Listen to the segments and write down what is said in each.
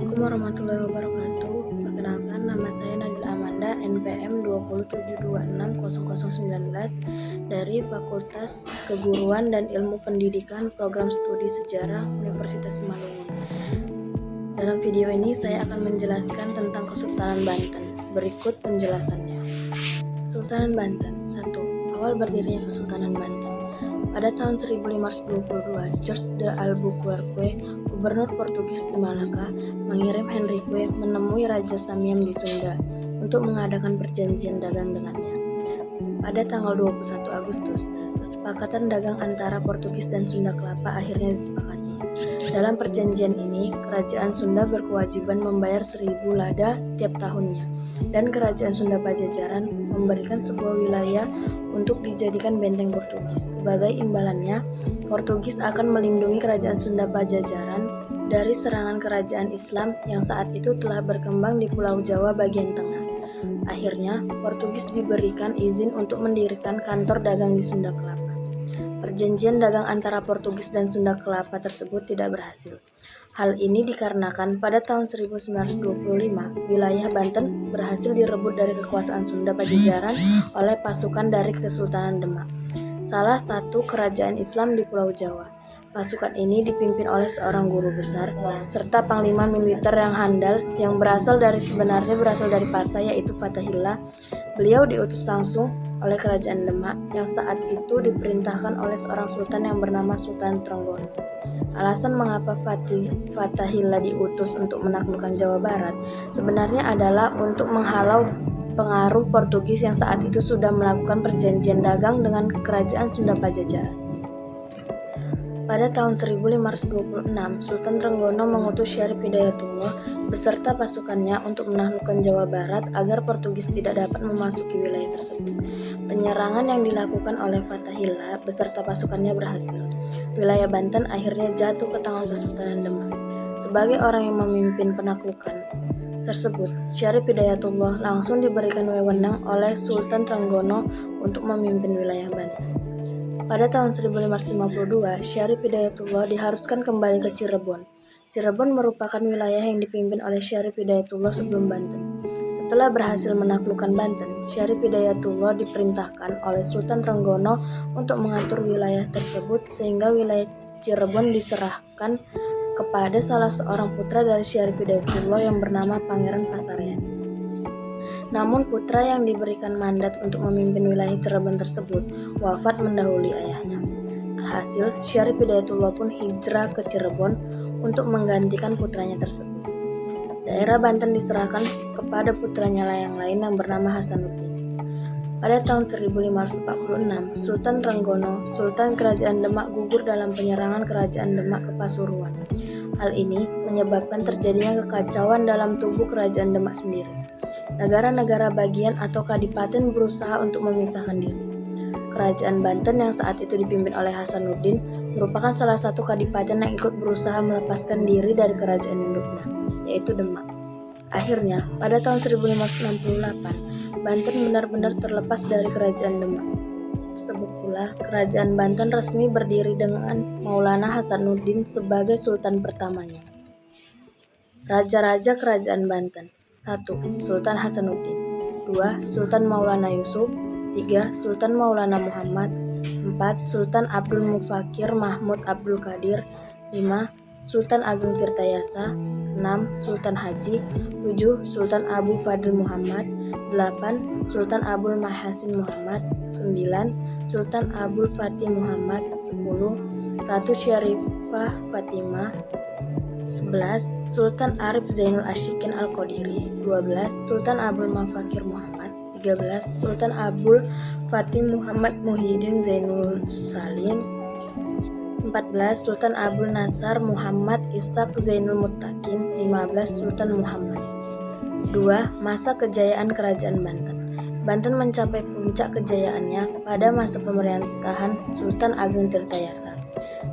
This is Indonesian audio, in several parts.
Assalamualaikum warahmatullahi wabarakatuh. Perkenalkan, nama saya Nadila Amanda, NPM 207260019 dari Fakultas Keguruan dan Ilmu Pendidikan Program Studi Sejarah Universitas Simalungun. Dalam video ini saya akan menjelaskan tentang Kesultanan Banten. Berikut penjelasannya. Kesultanan Banten. 1. Awal berdirinya Kesultanan Banten. Pada tahun 1522, George de Albuquerque, gubernur Portugis di Malaka, mengirim Henrique menemui Raja Samiam di Sunda untuk mengadakan perjanjian dagang dengannya. Pada tanggal 21 Agustus, kesepakatan dagang antara Portugis dan Sunda Kelapa akhirnya disepakati. Dalam perjanjian ini, Kerajaan Sunda berkewajiban membayar 1.000 lada setiap tahunnya, dan Kerajaan Sunda Pajajaran memberikan sebuah wilayah untuk dijadikan benteng Portugis. Sebagai imbalannya, Portugis akan melindungi Kerajaan Sunda Pajajaran dari serangan kerajaan Islam yang saat itu telah berkembang di Pulau Jawa bagian tengah. Akhirnya, Portugis diberikan izin untuk mendirikan kantor dagang di Sunda Kelapa. Perjanjian dagang antara Portugis dan Sunda Kelapa tersebut tidak berhasil. Hal ini dikarenakan pada tahun 1925, wilayah Banten berhasil direbut dari kekuasaan Sunda Pajajaran oleh pasukan dari Kesultanan Demak, salah satu kerajaan Islam di Pulau Jawa. Pasukan ini dipimpin oleh seorang guru besar serta panglima militer yang handal yang sebenarnya berasal dari Pasai, yaitu Fathahillah. Beliau diutus langsung oleh kerajaan Demak yang saat itu diperintahkan oleh seorang sultan yang bernama Sultan Trenggono. Alasan mengapa Fathahillah diutus untuk menaklukkan Jawa Barat sebenarnya adalah untuk menghalau pengaruh Portugis yang saat itu sudah melakukan perjanjian dagang dengan kerajaan Sunda Pajajaran. Pada tahun 1526, Sultan Trenggono mengutus Syarif Hidayatullah beserta pasukannya untuk menaklukkan Jawa Barat agar Portugis tidak dapat memasuki wilayah tersebut. Penyerangan yang dilakukan oleh Fathahillah beserta pasukannya berhasil. Wilayah Banten akhirnya jatuh ke tangan Kesultanan Demak. Sebagai orang yang memimpin penaklukan tersebut, Syarif Hidayatullah langsung diberikan wewenang oleh Sultan Trenggono untuk memimpin wilayah Banten. Pada tahun 1552, Syarif Hidayatullah diharuskan kembali ke Cirebon. Cirebon merupakan wilayah yang dipimpin oleh Syarif Hidayatullah sebelum Banten. Setelah berhasil menaklukkan Banten, Syarif Hidayatullah diperintahkan oleh Sultan Trenggono untuk mengatur wilayah tersebut sehingga wilayah Cirebon diserahkan kepada salah seorang putra dari Syarif Hidayatullah yang bernama Pangeran Pasaryadi. Namun putra yang diberikan mandat untuk memimpin wilayah Cirebon tersebut wafat mendahului ayahnya. Alhasil, Syarif Hidayatullah pun hijrah ke Cirebon untuk menggantikan putranya tersebut. Daerah Banten diserahkan kepada putranya yang lain yang bernama Hasanuddin. Pada tahun 1546, Sultan Trenggono, Sultan Kerajaan Demak, gugur dalam penyerangan Kerajaan Demak ke Pasuruan. Hal ini menyebabkan terjadinya kekacauan dalam tubuh Kerajaan Demak sendiri. Negara-negara bagian atau kadipaten berusaha untuk memisahkan diri. Kerajaan Banten yang saat itu dipimpin oleh Hasanuddin merupakan salah satu kadipaten yang ikut berusaha melepaskan diri dari kerajaan induknya, yaitu Demak. Akhirnya, pada tahun 1568, Banten benar-benar terlepas dari kerajaan Demak. Tersebut pula, kerajaan Banten resmi berdiri dengan Maulana Hasanuddin sebagai sultan pertamanya. Raja-raja kerajaan Banten. 1. Sultan Hasanuddin. 2. Sultan Maulana Yusuf. 3. Sultan Maulana Muhammad. 4. Sultan Abdul Mufakir Mahmud Abdul Qadir. 5. Sultan Ageng Tirtayasa. 6. Sultan Haji. 7. Sultan Abu Fadl Muhammad. 8. Sultan Abul Mahasin Muhammad. 9. Sultan Abul Fatih Muhammad. 10. Ratu Syarifah Fatimah. 11. Sultan Arif Zainul Ashikin Al-Qadiri. 12. Sultan Abul Mafakir Muhammad. 13. Sultan Abul Fatih Muhammad Muhyiddin Zainul Salim. 14. Sultan Abul Nasar Muhammad Ishaq Zainul Muttaqin. 15. Sultan Muhammad. 2. Masa kejayaan Kerajaan Banten. Banten mencapai puncak kejayaannya pada masa pemerintahan Sultan Ageng Tirtayasa.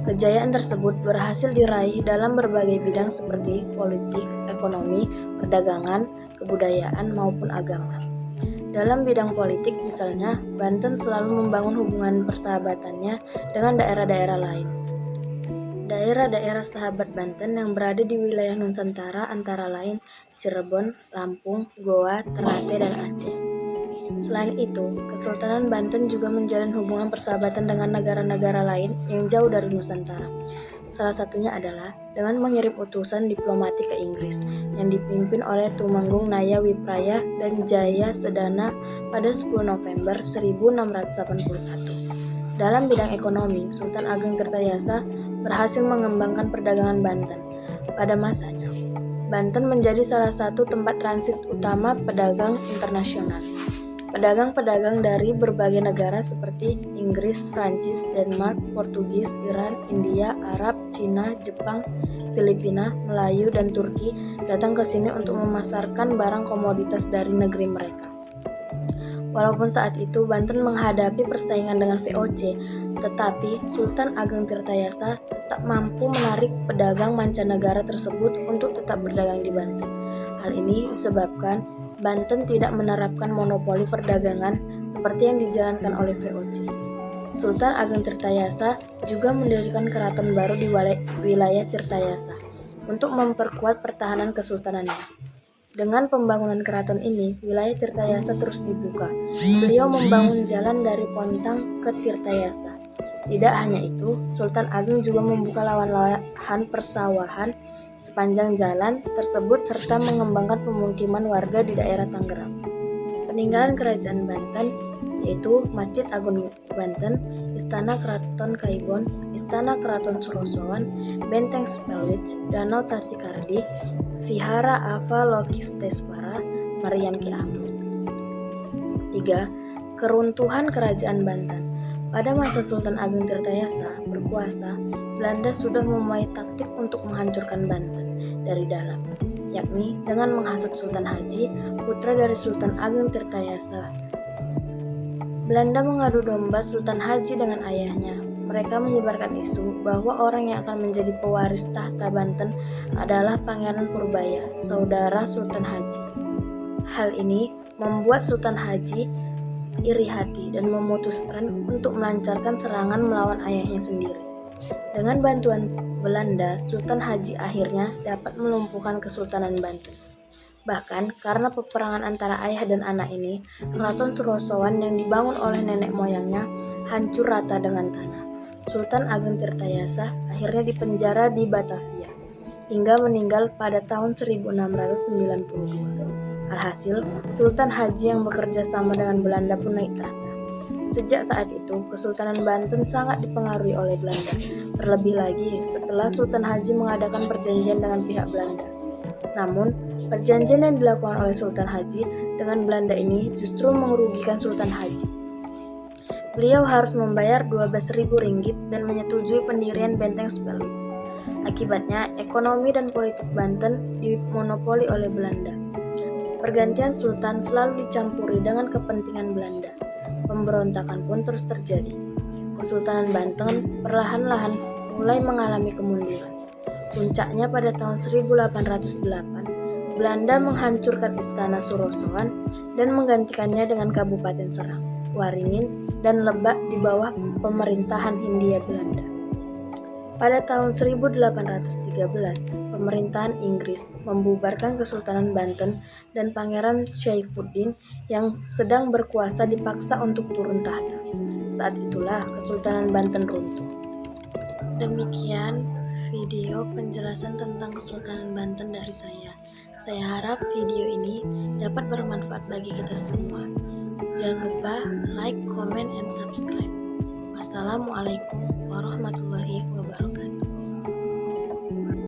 Kejayaan tersebut berhasil diraih dalam berbagai bidang seperti politik, ekonomi, perdagangan, kebudayaan, maupun agama. Dalam bidang politik misalnya, Banten selalu membangun hubungan persahabatannya dengan daerah-daerah lain. Daerah-daerah sahabat Banten yang berada di wilayah Nusantara antara lain Cirebon, Lampung, Goa, Ternate, dan Aceh. Selain itu, Kesultanan Banten juga menjalin hubungan persahabatan dengan negara-negara lain yang jauh dari Nusantara. Salah satunya adalah dengan mengirim utusan diplomatik ke Inggris yang dipimpin oleh Tumenggung Naya Wipraya dan Jaya Sedana pada 10 November 1681. Dalam bidang ekonomi, Sultan Ageng Tirtayasa berhasil mengembangkan perdagangan Banten. Pada masanya, Banten menjadi salah satu tempat transit utama pedagang internasional. Pedagang-pedagang dari berbagai negara seperti Inggris, Prancis, Denmark, Portugis, Iran, India, Arab, Cina, Jepang, Filipina, Melayu, dan Turki datang ke sini untuk memasarkan barang komoditas dari negeri mereka. Walaupun saat itu Banten menghadapi persaingan dengan VOC, tetapi Sultan Ageng Tirtayasa tetap mampu menarik pedagang mancanegara tersebut untuk tetap berdagang di Banten. Hal ini disebabkan Banten tidak menerapkan monopoli perdagangan seperti yang dijalankan oleh VOC. Sultan Ageng Tirtayasa juga mendirikan keraton baru di wilayah Tirtayasa untuk memperkuat pertahanan kesultanannya. Dengan pembangunan keraton ini, wilayah Tirtayasa terus dibuka. Beliau membangun jalan dari Pontang ke Tirtayasa. Tidak hanya itu, Sultan Ageng juga membuka lahan persawahan sepanjang jalan tersebut serta mengembangkan pemukiman warga di daerah Tangerang. Peninggalan Kerajaan Banten yaitu Masjid Agung Banten, Istana Keraton Kaibon, Istana Keraton Surosowan, Benteng Spelwich, Danau Tasikardi, Vihara Avalokitesvara, Mariam Ki Amun. 3. Keruntuhan Kerajaan Banten. Pada masa Sultan Ageng Tirtayasa berkuasa, Belanda sudah memulai taktik untuk menghancurkan Banten dari dalam, yakni dengan menghasut Sultan Haji, putra dari Sultan Ageng Tirtayasa. Belanda mengadu domba Sultan Haji dengan ayahnya. Mereka menyebarkan isu bahwa orang yang akan menjadi pewaris tahta Banten adalah Pangeran Purbaya, saudara Sultan Haji. Hal ini membuat Sultan Haji iri hati dan memutuskan untuk melancarkan serangan melawan ayahnya sendiri. Dengan bantuan Belanda, Sultan Haji akhirnya dapat melumpuhkan Kesultanan Banten. Bahkan karena peperangan antara ayah dan anak ini, Keraton Surosowan yang dibangun oleh nenek moyangnya hancur rata dengan tanah. Sultan Ageng Tirtayasa akhirnya dipenjara di Batavia hingga meninggal pada tahun 1692. Alhasil, Sultan Haji yang bekerja sama dengan Belanda pun naik tahta. Sejak saat itu, Kesultanan Banten sangat dipengaruhi oleh Belanda. Terlebih lagi setelah Sultan Haji mengadakan perjanjian dengan pihak Belanda. Namun, perjanjian yang dilakukan oleh Sultan Haji dengan Belanda ini justru merugikan Sultan Haji. Beliau harus membayar 12.000 ringgit dan menyetujui pendirian Benteng Spelwich. Akibatnya, ekonomi dan politik Banten dimonopoli oleh Belanda. Pergantian Sultan selalu dicampuri dengan kepentingan Belanda. Pemberontakan pun terus terjadi. Kesultanan Banten perlahan-lahan mulai mengalami kemunduran. Puncaknya pada tahun 1808, Belanda menghancurkan Istana Surosowan dan menggantikannya dengan Kabupaten Serang, Waringin, dan Lebak di bawah pemerintahan Hindia Belanda. Pada tahun 1813, pemerintahan Inggris membubarkan Kesultanan Banten dan Pangeran Saifuddin yang sedang berkuasa dipaksa untuk turun tahta. Saat itulah Kesultanan Banten runtuh. Demikian video penjelasan tentang Kesultanan Banten dari saya. Saya harap video ini dapat bermanfaat bagi kita semua. Jangan lupa like, comment, and subscribe. Wassalamualaikum warahmatullahi wabarakatuh.